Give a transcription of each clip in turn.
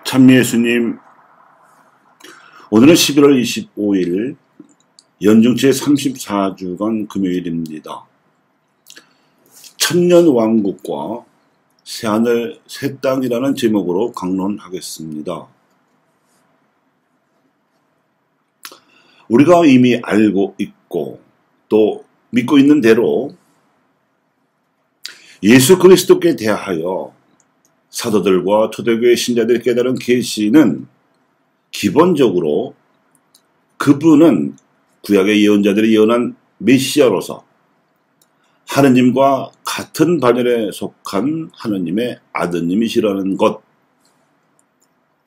참미예수님, 오늘은 11월 25일 연중제 34주간 금요일입니다. 천년왕국과 새하늘 새 땅이라는 제목으로 강론하겠습니다. 우리가 이미 알고 있고 또 믿고 있는 대로 예수 그리스도께 대하여 사도들과 초대교회 신자들이 깨달은 계시는 기본적으로 그분은 구약의 예언자들이 예언한 메시아로서 하느님과 같은 반열에 속한 하느님의 아드님이시라는 것,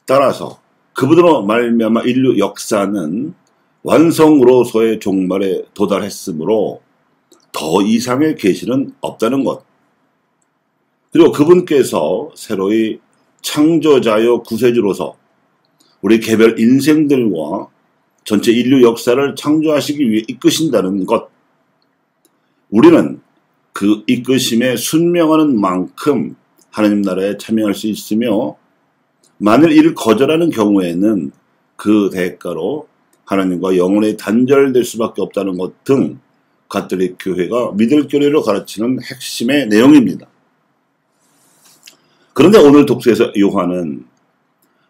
따라서 그분으로 말미암아 인류 역사는 완성으로서의 종말에 도달했으므로 더 이상의 계시는 없다는 것, 그리고 그분께서 새로이 창조자요 구세주로서 우리 개별 인생들과 전체 인류 역사를 창조하시기 위해 이끄신다는 것, 우리는 그 이끄심에 순명하는 만큼 하나님 나라에 참여할 수 있으며, 만일 이를 거절하는 경우에는 그 대가로 하나님과 영원히 단절될 수밖에 없다는 것 등 가톨릭 교회가 믿을 교리로 가르치는 핵심의 내용입니다. 그런데 오늘 독서에서 요한은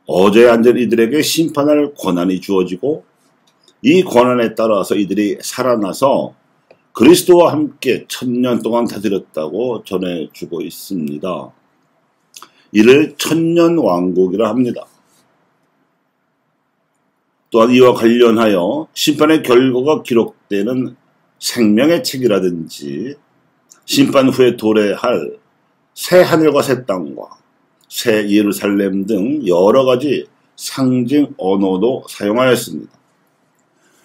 어제에 앉은 이들에게 심판할 권한이 주어지고 이 권한에 따라서 이들이 살아나서 그리스도와 함께 1000년 동안 다스렸다고 전해주고 있습니다. 이를 천년왕국이라 합니다. 또한 이와 관련하여 심판의 결과가 기록되는 생명의 책이라든지 심판 후에 도래할 새 하늘과 새 땅과 새 예루살렘 등 여러 가지 상징 언어도 사용하였습니다.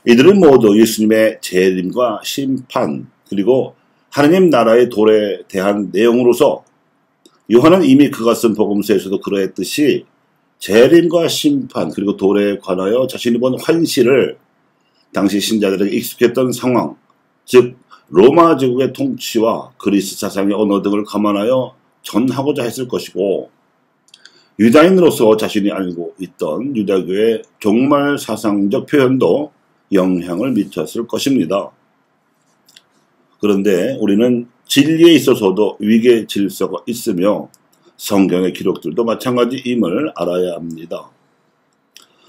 이들은 모두 예수님의 재림과 심판 그리고 하느님 나라의 도래에 대한 내용으로서 요한은 이미 그가 쓴 복음서에서도 그러했듯이 재림과 심판 그리고 도래에 관하여 자신이 본 환시를 당시 신자들에게 익숙했던 상황, 즉 로마 제국의 통치와 그리스 사상의 언어 등을 감안하여 전하고자 했을 것이고, 유다인으로서 자신이 알고 있던 유다교의 종말 사상적 표현도 영향을 미쳤을 것입니다. 그런데 우리는 진리에 있어서도 위계 질서가 있으며 성경의 기록들도 마찬가지임을 알아야 합니다.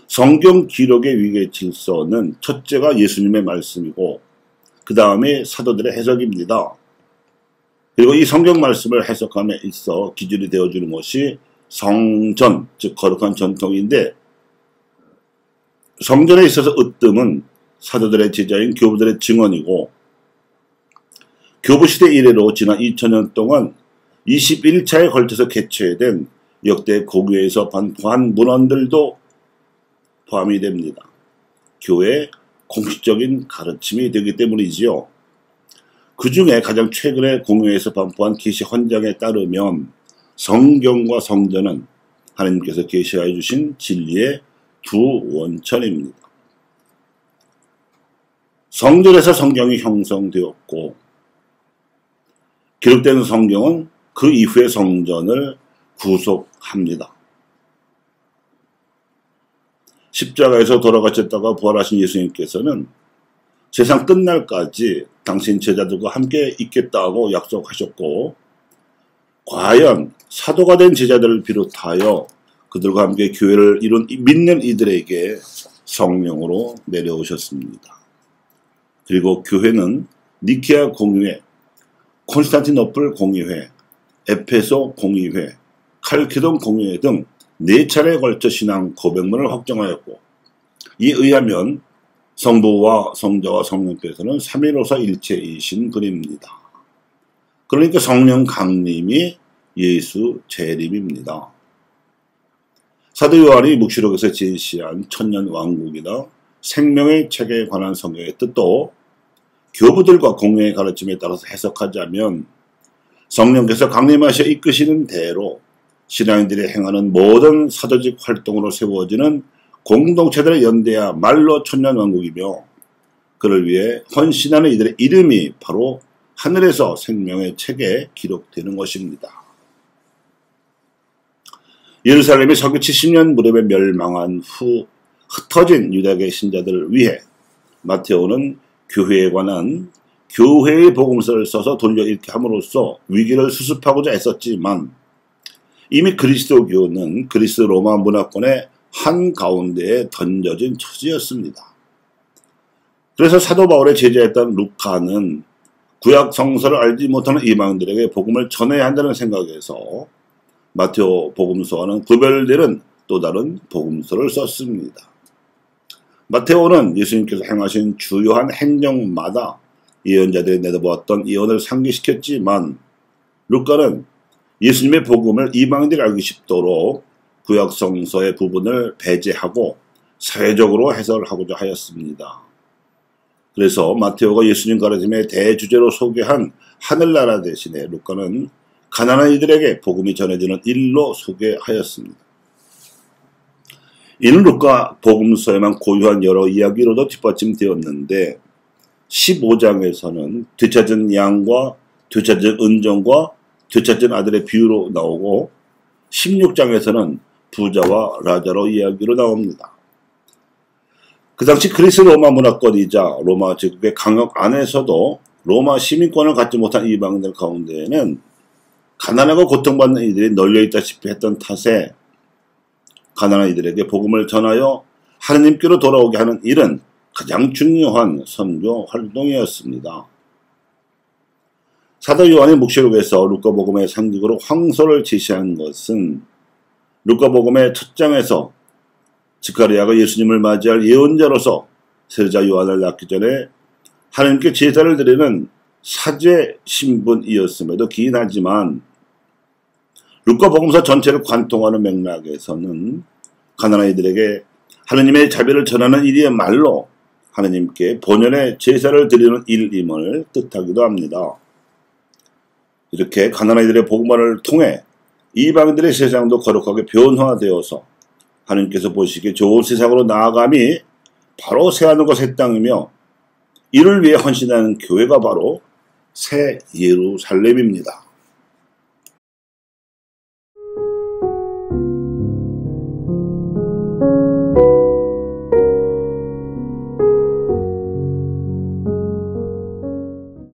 성경 기록의 위계 질서는 첫째가 예수님의 말씀이고 그 다음에 사도들의 해석입니다. 그리고 이 성경 말씀을 해석함에 있어 기준이 되어주는 것이 성전, 즉 거룩한 전통인데, 성전에 있어서 으뜸은 사도들의 제자인 교부들의 증언이고, 교부시대 이래로 지난 2000년 동안 21차에 걸쳐서 개최된 역대 공회에서 반포한 문헌들도 포함이 됩니다. 교회의 공식적인 가르침이 되기 때문이지요. 그 중에 가장 최근에 공회에서 반포한 계시 헌장에 따르면 성경과 성전은 하나님께서 계시하여 주신 진리의 두 원천입니다. 성전에서 성경이 형성되었고 기록된 성경은 그 이후의 성전을 구속합니다. 십자가에서 돌아가셨다가 부활하신 예수님께서는 세상 끝날까지 당신 제자들과 함께 있겠다고 약속하셨고, 과연 사도가 된 제자들을 비롯하여 그들과 함께 교회를 이룬 믿는 이들에게 성령으로 내려오셨습니다. 그리고 교회는 니케아 공의회, 콘스탄티노플 공의회, 에페소 공의회, 칼케돈 공의회 등 4차례에 걸쳐 신앙 고백문을 확정하였고, 이에 의하면 성부와 성자와 성령께서는 삼위로서 일체이신 분입니다. 그러니까 성령 강림이 예수 재림입니다. 사도 요한이 묵시록에서 제시한 천년왕국이나 생명의 책에 관한 성경의 뜻도 교부들과 공회의 가르침에 따라서 해석하자면, 성령께서 강림하셔 이끄시는 대로 신앙인들이 행하는 모든 사도직 활동으로 세워지는 공동체들의 연대야말로 천년왕국이며, 그를 위해 헌신하는 이들의 이름이 바로 하늘에서 생명의 책에 기록되는 것입니다. 예루살렘이 서기 70년 무렵에 멸망한 후 흩어진 유대계 신자들을 위해 마테오는 교회에 관한 교회의 복음서를 써서 돌려읽게 함으로써 위기를 수습하고자 애썼지만 이미 그리스도교는 그리스 로마 문화권의 한가운데에 던져진 처지였습니다. 그래서 사도 바울의 제자였던 루카는 구약 성서를 알지 못하는 이방인들에게 복음을 전해야 한다는 생각에서 마테오 복음서와는 구별되는 또 다른 복음서를 썼습니다. 마테오는 예수님께서 행하신 주요한 행정마다 예언자들이 내다보았던 예언을 상기시켰지만 루카는 예수님의 복음을 이방인들이 알기 쉽도록 구약 성서의 부분을 배제하고 사회적으로 해설하고자 하였습니다. 그래서 마테오가 예수님 가르침의 대주제로 소개한 하늘나라 대신에 루카는 가난한 이들에게 복음이 전해지는 일로 소개하였습니다. 이는 루카 복음서에만 고유한 여러 이야기로도 뒷받침되었는데 15장에서는 되찾은 양과 되찾은 은정과 되찾은 아들의 비유로 나오고 16장에서는 부자와 라자로 이야기로 나옵니다. 그 당시 그리스 로마 문화권이자 로마 제국의 강역 안에서도 로마 시민권을 갖지 못한 이방인들 가운데에는 가난하고 고통받는 이들이 널려있다시피 했던 탓에 가난한 이들에게 복음을 전하여 하느님께로 돌아오게 하는 일은 가장 중요한 선교 활동이었습니다. 사도 요한의 묵시록에서 루카복음의 상징으로 황소를 제시한 것은 루카복음의 첫 장에서 스가랴가 예수님을 맞이할 예언자로서 세례자 요한을 낳기 전에 하느님께 제사를 드리는 사제 신분이었음에도 기인하지만 루카복음서 전체를 관통하는 맥락에서는 가난한 이들에게 하느님의 자비를 전하는 일이야말로 하느님께 본연의 제사를 드리는 일임을 뜻하기도 합니다. 이렇게 가난한 이들의 복음화를 통해 이방인들의 세상도 거룩하게 변화되어서 하느님께서 보시기에 좋은 세상으로 나아감이 바로 새하늘과 새 땅이며 이를 위해 헌신하는 교회가 바로 새 예루살렘입니다.